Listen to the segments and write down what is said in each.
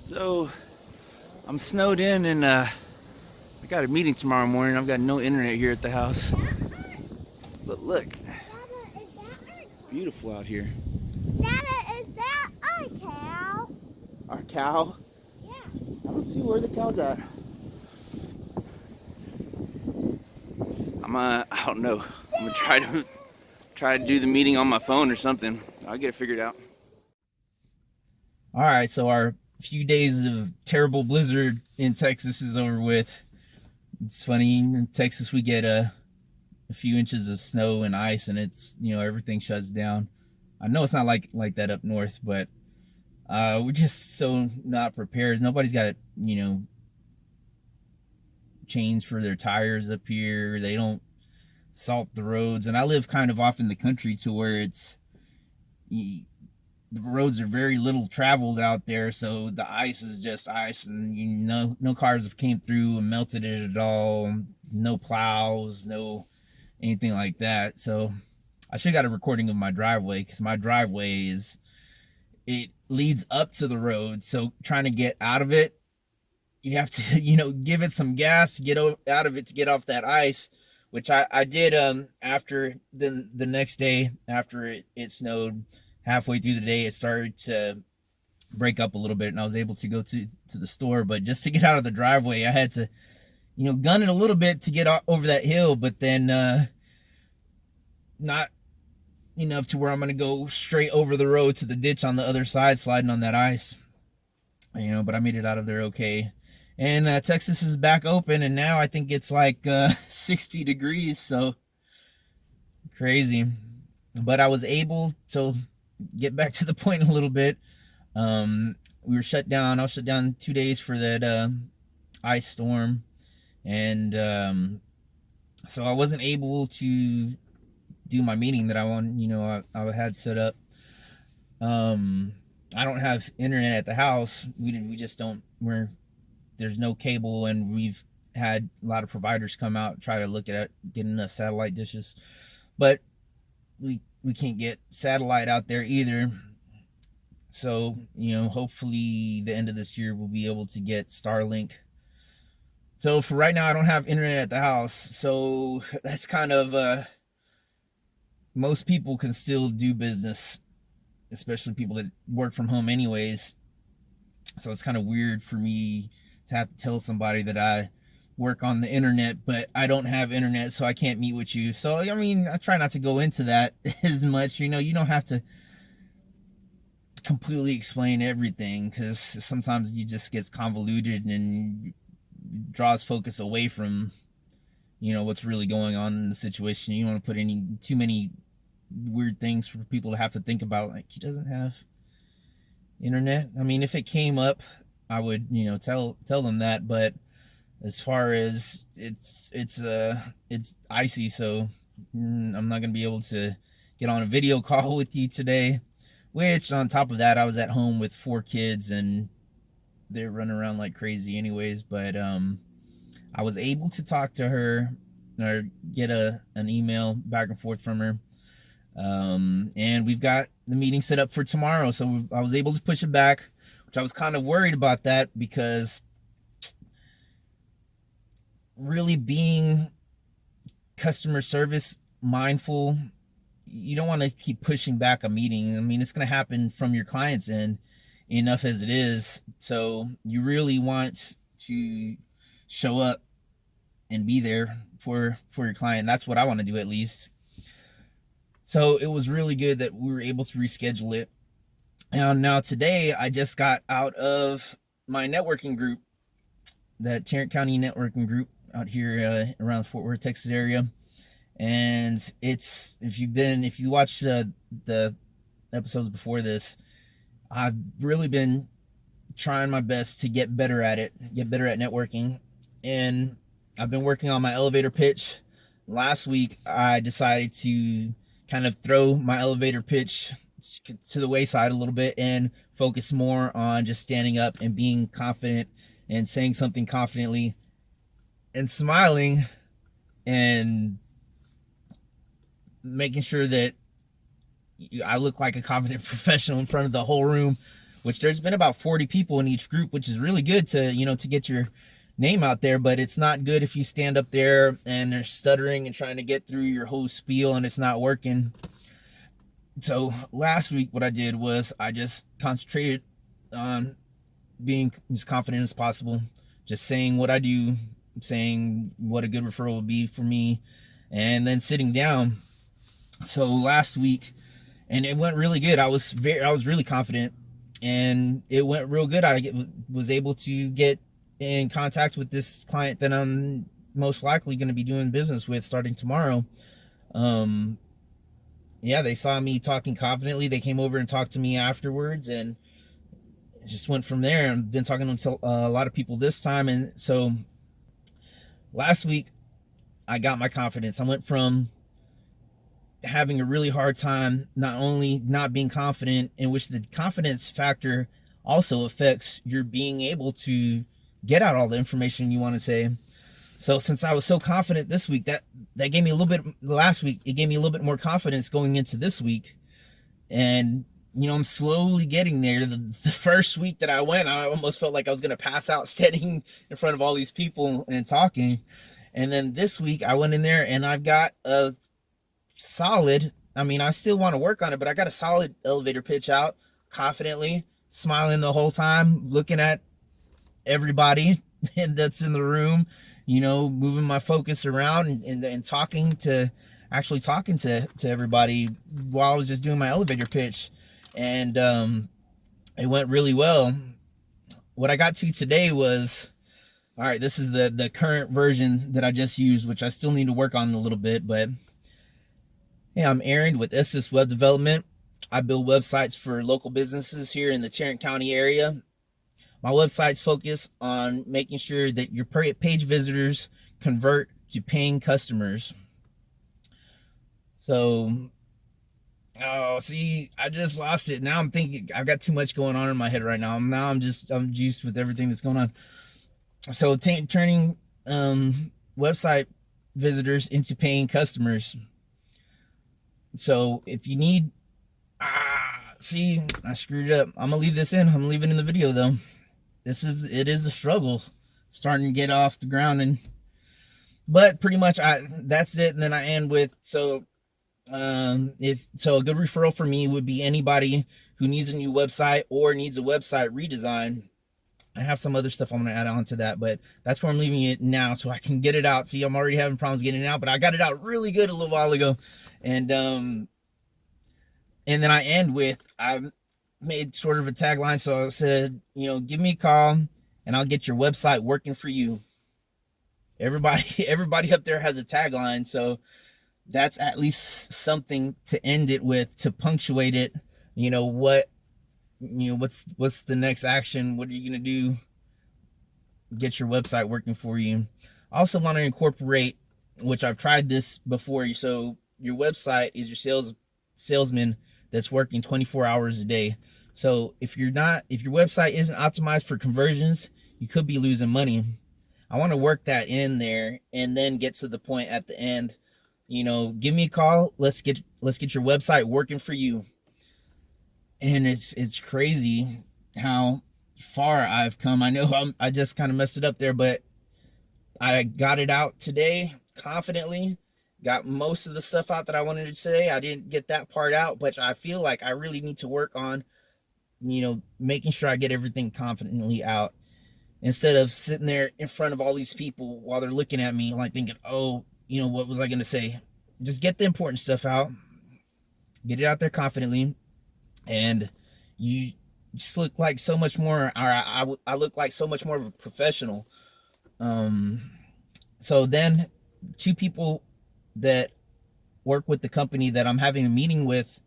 So I'm snowed in and I got a meeting tomorrow morning. I've got no internet here at the house. But look, it's beautiful out here. Dada, is that our cow? Our cow? Yeah. I don't see where the cow's at. I don't know. I'm gonna try to do the meeting on my phone or something. I'll get it figured out. All right, so our few days of terrible blizzard in Texas is over with. It's funny, in Texas we get a few inches of snow and ice, and it's, everything shuts down. I know it's not like that up north, but we're just so not prepared. Nobody's got, chains for their tires up here. They don't salt the roads, and I live kind of off in the country to where the roads are very little traveled out there, so the ice is just ice, and no cars have came through and melted it at all. No plows, no anything like that. So I should have got a recording of my driveway, because my driveway it leads up to the road, so trying to get out of it, you have to give it some gas to get out of it, to get off that ice, which I did after the next day after it snowed. Halfway through the day, it started to break up a little bit, and I was able to go to the store. But just to get out of the driveway, I had to, gun it a little bit to get over that hill, but then not enough to where I'm going to go straight over the road to the ditch on the other side, sliding on that ice. But I made it out of there okay. And Texas is back open, and now I think it's like 60 degrees, so crazy. But I was able to get back to the point a little bit. We were shut down. I was shut down 2 days for that ice storm, and so I wasn't able to do my meeting that I had set up. I don't have internet at the house. We just don't. There's no cable, and we've had a lot of providers come out, try to look at getting us satellite dishes, but we can't get satellite out there either. So, hopefully the end of this year we'll be able to get Starlink. So for right now, I don't have internet at the house. So that's kind of, most people can still do business, especially people that work from home anyways. So it's kind of weird for me to have to tell somebody that I work on the internet, but I don't have internet, so I can't meet with you. So, I try not to go into that as much. You don't have to completely explain everything, because sometimes it just gets convoluted and draws focus away from, what's really going on in the situation. You don't want to put too many weird things for people to have to think about, like, he doesn't have internet. If it came up, I would, tell them that, but as far as it's icy, so I'm not gonna be able to get on a video call with you today. Which, on top of that, I was at home with 4 kids, and they're running around like crazy anyways. But I was able to talk to her, or get an email back and forth from her, and we've got the meeting set up for tomorrow. So I was able to push it back, which I was kind of worried about that, because really being customer service mindful, you don't want to keep pushing back a meeting. It's going to happen from your client's end enough as it is. So you really want to show up and be there for your client. That's what I want to do, at least. So it was really good that we were able to reschedule it. And now today, I just got out of my networking group, that Tarrant County networking group out here around the Fort Worth, Texas area. And it's, if you watched the episodes before this, I've really been trying my best to get better at networking. And I've been working on my elevator pitch. Last week, I decided to kind of throw my elevator pitch to the wayside a little bit and focus more on just standing up and being confident and saying something confidently and smiling and making sure that I look like a confident professional in front of the whole room which there's been about 40 people in each group, which is really good to, to get your name out there. But it's not good if you stand up there and they're stuttering and trying to get through your whole spiel and it's not working. So last week, what I did was I just concentrated on being as confident as possible, just saying what I do, saying what a good referral would be for me, and then sitting down. So last week, and it went really good. I was really confident, and it went real good. I was able to get in contact with this client that I'm most likely going to be doing business with starting tomorrow. Yeah, they saw me talking confidently. They came over and talked to me afterwards, and it just went from there. I've been talking to a lot of people this time, and so last week I got my confidence. I went from having a really hard time not only not being confident, in which the confidence factor also affects your being able to get out all the information you want to say. So since I was so confident this week, that gave me a little bit, last week, it gave me a little bit more confidence going into this week. And, I'm slowly getting there. The first week that I went, I almost felt like I was going to pass out standing in front of all these people and talking. And then this week I went in there and I've got a solid, I still want to work on it, but I got a solid elevator pitch out confidently, smiling the whole time, looking at everybody that's in the room, moving my focus around and talking to everybody while I was just doing my elevator pitch. And it went really well. What I got to today was, all right, this is the current version that I just used, which I still need to work on a little bit. But hey, I'm Aaron with SS Web Development. I build websites for local businesses here in the Tarrant County area. My websites focus on making sure that your page visitors convert to paying customers. So, see, I just lost it. Now I'm thinking I've got too much going on in my head right now. I'm juiced with everything that's going on. So turning website visitors into paying customers. So if you need, see, I screwed it up. I'm gonna leave this in. I'm gonna leave it in the video though. It is the struggle starting to get off the ground, but pretty much that's it. And then I end with, a good referral for me would be anybody who needs a new website or needs a website redesign. I have some other stuff I'm going to add on to that, but that's where I'm leaving it now so I can get it out. See, I'm already having problems getting it out, but I got it out really good a little while ago. And then I end with, I've made sort of a tagline. So I said, give me a call and I'll get your website working for you. Everybody up there has a tagline. So that's at least something to end it with, to punctuate it. What's the next action? What are you going to do? Get your website working for you. I also want to incorporate, which I've tried this before. So your website is your salesman that's working 24 hours a day. So if your website isn't optimized for conversions, you could be losing money. I want to work that in there and then get to the point at the end. Give me a call. Let's get your website working for you. And it's crazy how far I've come. I know I just kind of messed it up there, but I got it out today confidently. Got most of the stuff out that I wanted to say. I didn't get that part out, but I feel like I really need to work on, making sure I get everything confidently out, instead of sitting there in front of all these people while they're looking at me like thinking, oh, what was I going to say? Just get the important stuff out, get it out there confidently, and you just look like so much more, or I look like so much more of a professional. So then 2 people that work with the company that I'm having a meeting with,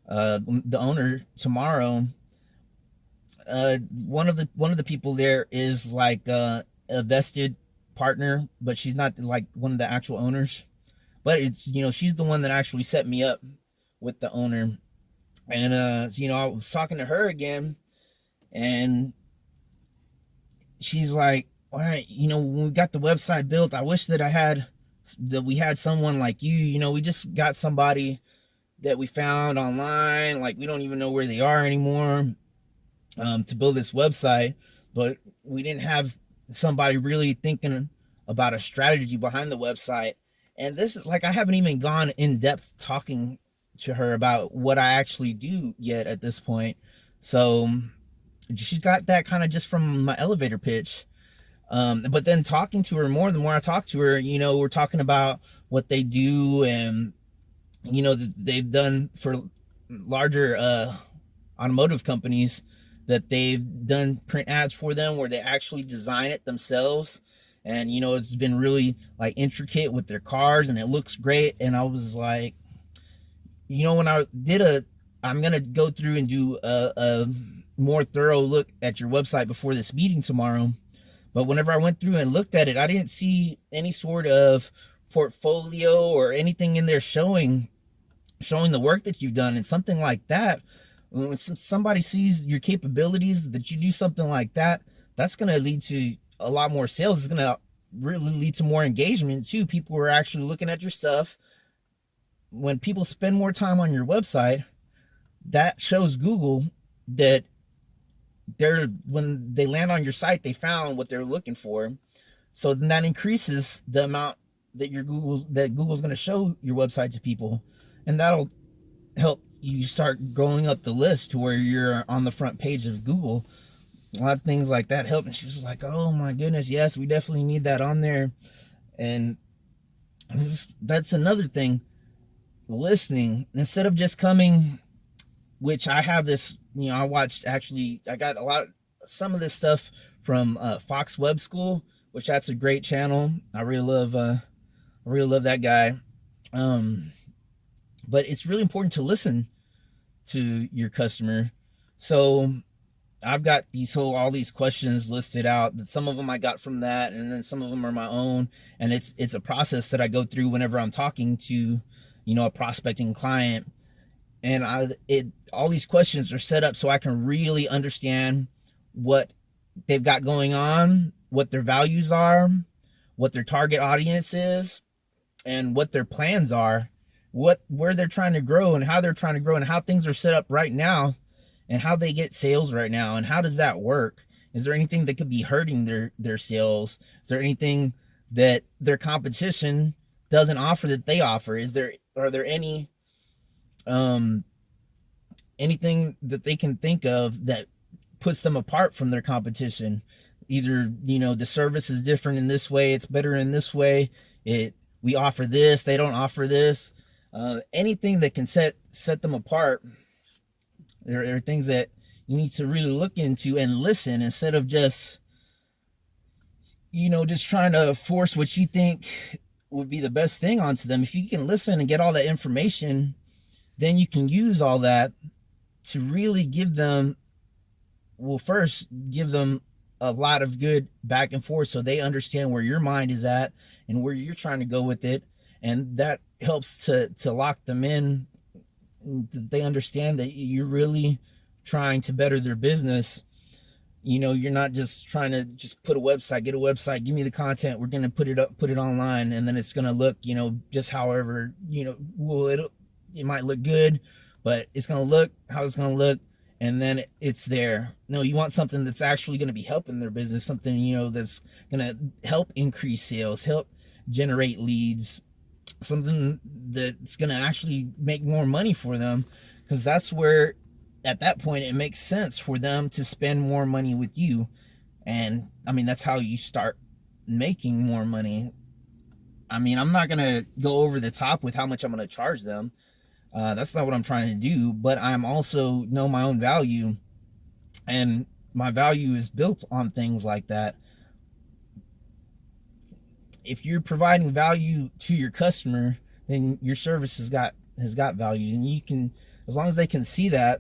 the owner tomorrow, one of the people there is like a vested partner, but she's not like one of the actual owners, but it's, she's the one that actually set me up with the owner. And I was talking to her again, and she's like, all right, when we got the website built, I wish that we had someone like you. We just got somebody that we found online, like we don't even know where they are anymore. to build this website, but we didn't have somebody really thinking about a strategy behind the website. And this is like, I haven't even gone in depth talking to her about what I actually do yet at this point. So she got that kind of just from my elevator pitch. But then talking to her more, the more I talk to her, we're talking about what they do, and that they've done for larger automotive companies, that they've done print ads for them where they actually design it themselves. And it's been really like intricate with their cars, and it looks great. And I was like, when I'm gonna go through and do a more thorough look at your website before this meeting tomorrow. But whenever I went through and looked at it, I didn't see any sort of portfolio or anything in there showing the work that you've done. And something like that, when somebody sees your capabilities, that you do something like that, that's going to lead to a lot more sales. It's going to really lead to more engagement too. People are actually looking at your stuff. When people spend more time on your website, that shows Google that when they land on your site, they found what they're looking for. So then that increases the amount that Google's going to show your website to people, and that'll help you start growing up the list to where you're on the front page of Google. A lot of things like that help. And she was like, oh my goodness, yes, we definitely need that on there. And that's another thing, listening instead of just coming, which I have this, I got some of this stuff from Fox Web School, which that's a great channel. I really love that guy. But it's really important to listen to your customer. So I've got all these questions listed out, that some of them I got from that, and then some of them are my own. And it's a process that I go through whenever I'm talking to, a prospecting client. And all these questions are set up so I can really understand what they've got going on, what their values are, what their target audience is, and what their plans are, where they're trying to grow and how they're trying to grow, and how things are set up right now, and how they get sales right now, and how does that work? Is there anything that could be hurting their sales? Is there anything that their competition doesn't offer that they offer? Are there anything that they can think of that puts them apart from their competition? Either, the service is different in this way, it's better in this way, we offer this, they don't offer this. Anything that can set them apart. There are things that you need to really look into and listen, instead of just trying to force what you think would be the best thing onto them. If you can listen and get all that information, then you can use all that to really give them a lot of good back and forth, so they understand where your mind is at and where you're trying to go with it. And that helps to lock them in. They understand that you're really trying to better their business. You're not just trying to just get a website, give me the content, we're going to put it online, and then it's going to look, just however, it might look good, but it's going to look how it's going to look, and then it's there. No, you want something that's actually going to be helping their business, something, that's going to help increase sales, help generate leads, something that's going to actually make more money for them, because that's where, at that point, it makes sense for them to spend more money with you. And that's how you start making more money. I'm not going to go over the top with how much I'm going to charge them. That's not what I'm trying to do, but I'm also know my own value, and my value is built on things like that. If you're providing value to your customer, then your service has got value, and you can, as long as they can see that,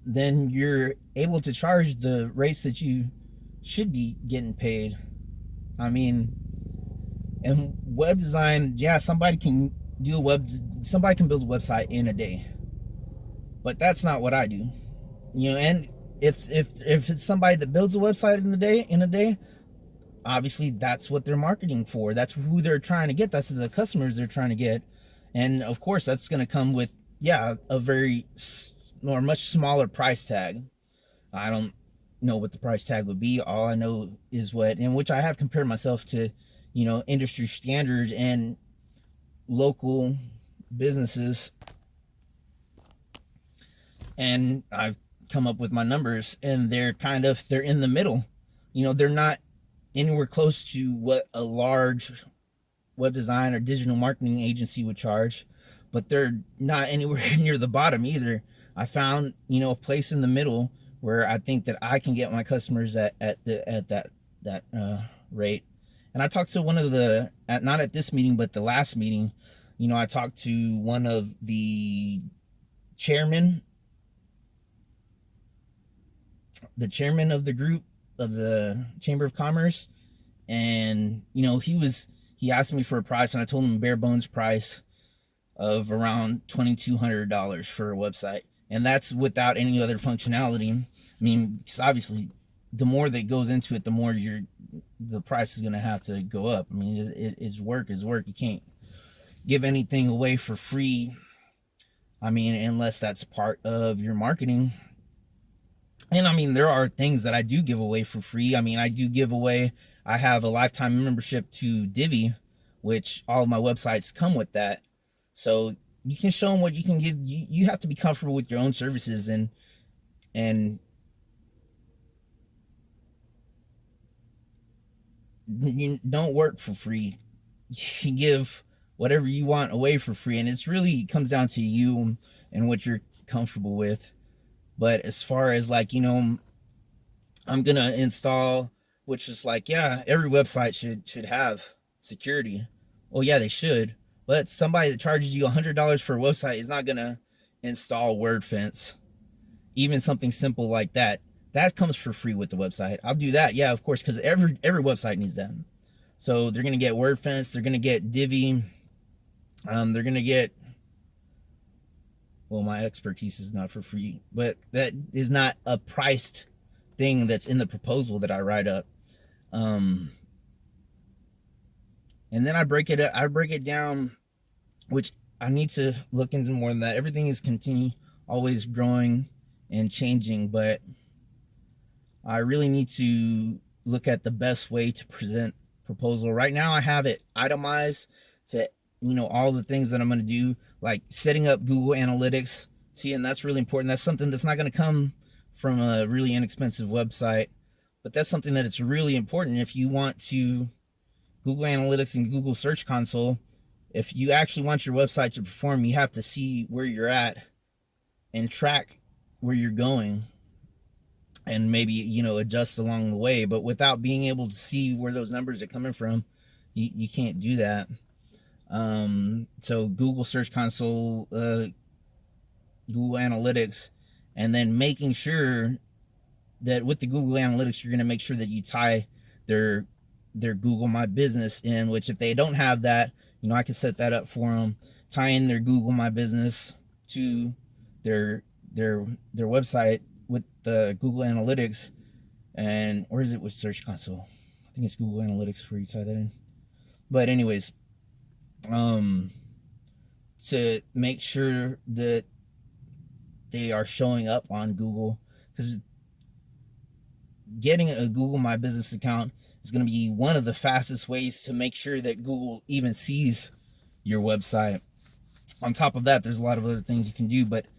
then you're able to charge the rates that you should be getting paid. And web design, yeah, somebody can build a website in a day, but that's not what I do. And if it's somebody that builds a website in a day, obviously that's what they're marketing for. That's who they're trying to get. That's the customers they're trying to get. And of course, that's going to come with, a very or much smaller price tag. I don't know what the price tag would be. All I know is what, in which I have compared myself to, industry standard and local businesses, and I've come up with my numbers, and they're in the middle. They're not anywhere close to what a large web design or digital marketing agency would charge, but they're not anywhere near the bottom either. I found, a place in the middle where I think that I can get my customers at that rate. And I talked to one of not at this meeting, but the last meeting. I talked to one of the chairman, of the group of the Chamber of Commerce, and he asked me for a price, and I told him a bare bones price of around $2,200 for a website, and that's without any other functionality. I mean, because obviously, the more that goes into it, the more the price is going to have to go up. I mean, it's work is work. You can't give anything away for free. I mean, unless that's part of your marketing. And I mean, there are things that I do give away for free. I mean, I have a lifetime membership to Divi, which all of my websites come with that. So you can show them what you can give. You have to be comfortable with your own services, and you don't work for free. You give whatever you want away for free, and it really comes down to you and what you're comfortable with. But as far as I'm gonna install, which is every website should have security. Well, yeah, they should. But somebody that charges you $100 for a website is not gonna install WordFence, even something simple like that. That comes for free with the website. I'll do that, yeah, of course, because every website needs that. So they're gonna get WordFence, they're gonna get Divi, they're gonna get. Well, my expertise is not for free, but that is not a priced thing that's in the proposal that I write up. And then I break it down, which I need to look into more than that. Everything is always growing and changing, but I really need to look at the best way to present proposal. Right now I have it itemized to all the things that I'm going to do, like setting up Google Analytics. See, and that's really important. That's something that's not going to come from a really inexpensive website, but that's something that it's really important if you want to Google Analytics and Google Search Console. If you actually want your website to perform, you have to see where you're at and track where you're going, and maybe adjust along the way. But without being able to see where those numbers are coming from, you can't do that. So Google Search Console, Google Analytics, and then making sure that with the Google Analytics, you're going to make sure that you tie their Google My Business in, which if they don't have that, I can set that up for them, tie in their Google My Business to their website with the Google Analytics. And or is it with Search Console? I think it's Google Analytics where you tie that in. But anyways, to make sure that they are showing up on Google, because getting a Google My Business account is going to be one of the fastest ways to make sure that Google even sees your website. On top of that, there's a lot of other things you can do, but I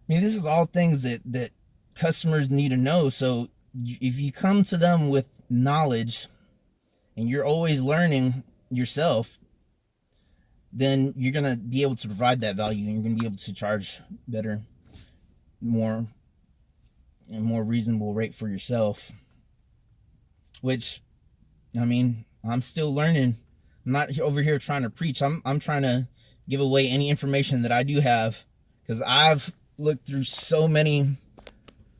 mean, this is all things that customers need to know. So if you come to them with knowledge and you're always learning yourself, then you're going to be able to provide that value, and you're going to be able to charge better, more reasonable rate for yourself. Which, I mean, I'm still learning. I'm not over here trying to preach. I'm trying to give away any information that I do have, because I've looked through so many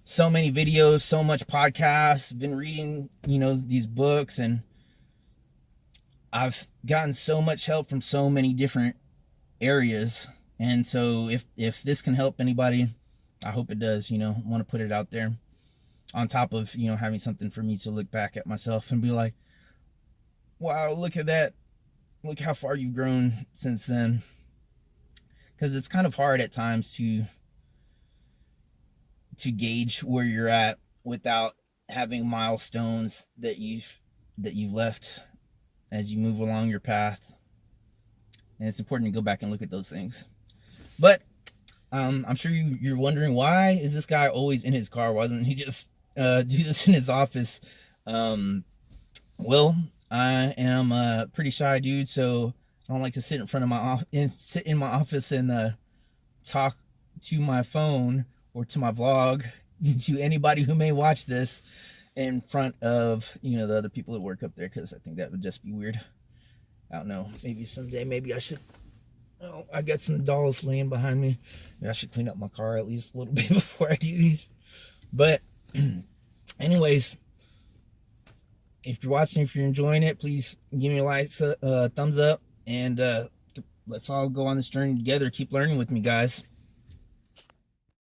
videos, so much podcasts, been reading, these books, and I've gotten so much help from so many different areas. And so if this can help anybody, I hope it does. I want to put it out there, on top of having something for me to look back at myself and be like, wow, look at that, look how far you've grown since then. Because it's kind of hard at times to to gauge where you're at without having milestones that you've left as you move along your path. And it's important to go back and look at those things. But I'm sure you're wondering, why is this guy always in his car? Why doesn't he just do this in his office? Well, I am a pretty shy dude, so I don't like to sit in front of sit in my office and talk to my phone or to my vlog to anybody who may watch this in front of, the other people that work up there, because I think that would just be weird. I don't know. Maybe someday, maybe I should. Oh, I got some dolls laying behind me. Maybe I should clean up my car at least a little bit before I do these. But anyways, if you're watching, if you're enjoying it, please give me a thumbs up, and let's all go on this journey together. Keep learning with me, guys.